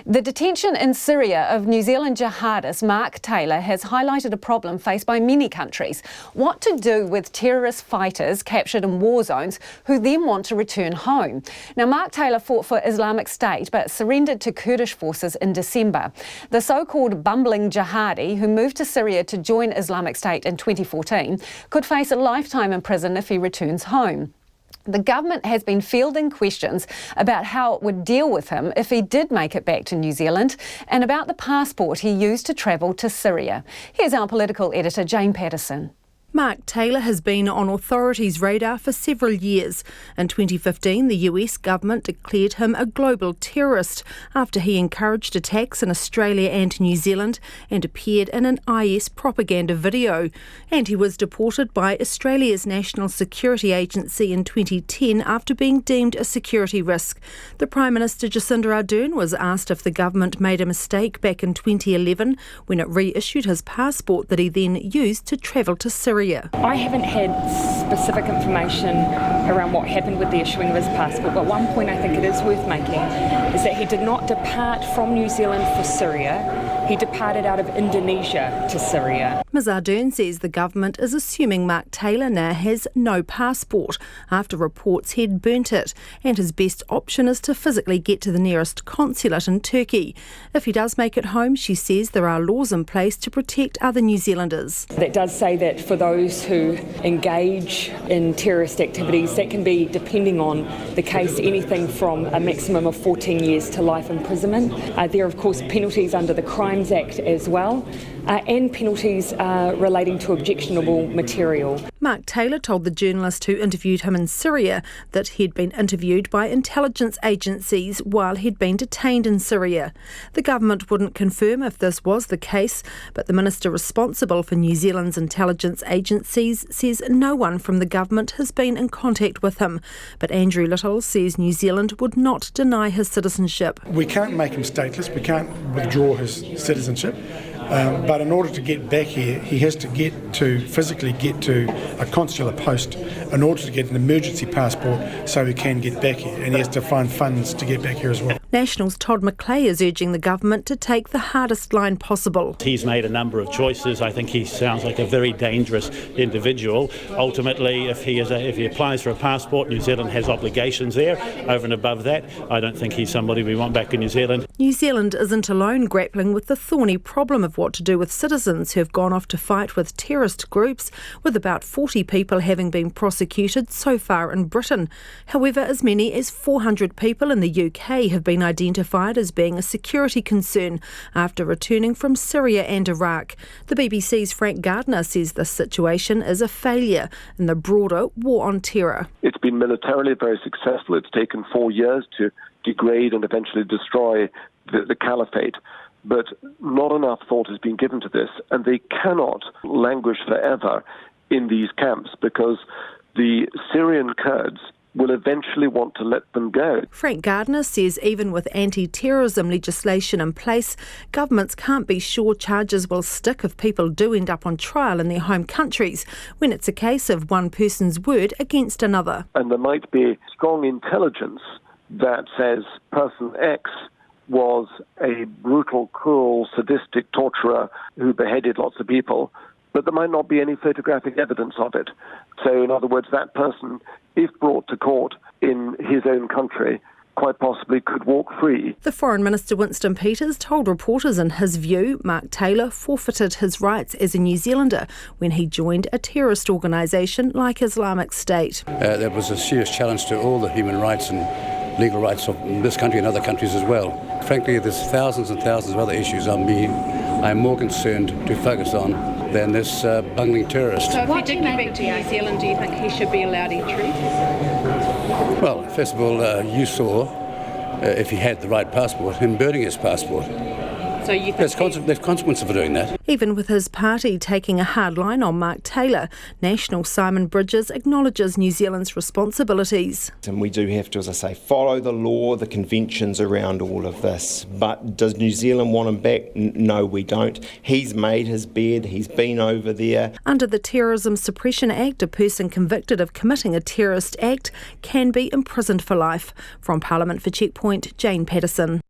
The detention in Syria of New Zealand jihadist Mark Taylor has highlighted a problem faced by many countries: what to do with terrorist fighters captured in war zones who then want to return home. Now, Mark Taylor fought for Islamic State but surrendered to Kurdish forces in December. The so-called bumbling jihadi, who moved to Syria to join Islamic State in 2014, could face a lifetime in prison if he returns home. The government has been fielding questions about how it would deal with him if he did make it back to New Zealand, and about the passport he used to travel to Syria. Here's our political editor, Jane Patterson. Mark Taylor has been on authorities' radar for several years. In 2015, the US government declared him a global terrorist after he encouraged attacks in Australia and New Zealand and appeared in an IS propaganda video. And he was deported by Australia's National Security Agency in 2010 after being deemed a security risk. The Prime Minister Jacinda Ardern was asked if the government made a mistake back in 2011 when it reissued his passport that he then used to travel to Syria. I haven't had specific information around what happened with the issuing of his passport, but one point I think it is worth making is that he did not depart from New Zealand for Syria. He departed out of Indonesia to Syria. Ms Ardern says the government is assuming Mark Taylor now has no passport after reports he'd burnt it, and his best option is to physically get to the nearest consulate in Turkey. If he does make it home, she says there are laws in place to protect other New Zealanders. That does say that for those who engage in terrorist activities, that can be, depending on the case, anything from a maximum of 14 years to life imprisonment. There are, of course, penalties under the Crimes Act as well, and penalties relating to objectionable material. Mark Taylor told the journalist who interviewed him in Syria that he'd been interviewed by intelligence agencies while he'd been detained in Syria. The government wouldn't confirm if this was the case, but the minister responsible for New Zealand's intelligence agencies says no one from the government has been in contact with him. But Andrew Little says New Zealand would not deny his citizenship. We can't make him stateless, we can't withdraw his citizenship. But in order to get back here, he has to physically get to a consular post in order to get an emergency passport so he can get back here, and he has to find funds to get back here as well. National's Todd McClay is urging the government to take the hardest line possible. He's made a number of choices. I think he sounds like a very dangerous individual. Ultimately, if he applies for a passport, New Zealand has obligations there. Over and above that, I don't think he's somebody we want back in New Zealand. New Zealand isn't alone grappling with the thorny problem of what to do with citizens who have gone off to fight with terrorist groups, with about 40 people having been prosecuted so far in Britain. However, as many as 400 people in the UK have been identified as being a security concern after returning from Syria and Iraq. The BBC's Frank Gardner says this situation is a failure in the broader war on terror. It's been militarily very successful. It's taken 4 years to degrade and eventually destroy the caliphate. But not enough thought has been given to this, and they cannot languish forever in these camps because the Syrian Kurds will eventually want to let them go. Frank Gardner says even with anti-terrorism legislation in place, governments can't be sure charges will stick if people do end up on trial in their home countries, when it's a case of one person's word against another. And there might be strong intelligence that says person X was a brutal, cruel, sadistic torturer who beheaded lots of people, but there might not be any photographic evidence of it. So, in other words, that person, if brought to court in his own country, quite possibly could walk free. The Foreign Minister Winston Peters told reporters in his view Mark Taylor forfeited his rights as a New Zealander when he joined a terrorist organisation like Islamic State. That was a serious challenge to all the human rights and legal rights of this country and other countries as well. Frankly, there's thousands and thousands of other issues I'm more concerned to focus on than this bungling terrorist. So if he did get back to New Zealand, do you think he should be allowed entry? Well, first of all, you saw, if he had the right passport, him burning his passport. So you think there's consequences for doing that. Even with his party taking a hard line on Mark Taylor, National Simon Bridges acknowledges New Zealand's responsibilities. And we do have to, as I say, follow the law, the conventions around all of this. But does New Zealand want him back? No, we don't. He's made his bed, he's been over there. Under the Terrorism Suppression Act, a person convicted of committing a terrorist act can be imprisoned for life. From Parliament for Checkpoint, Jane Patterson.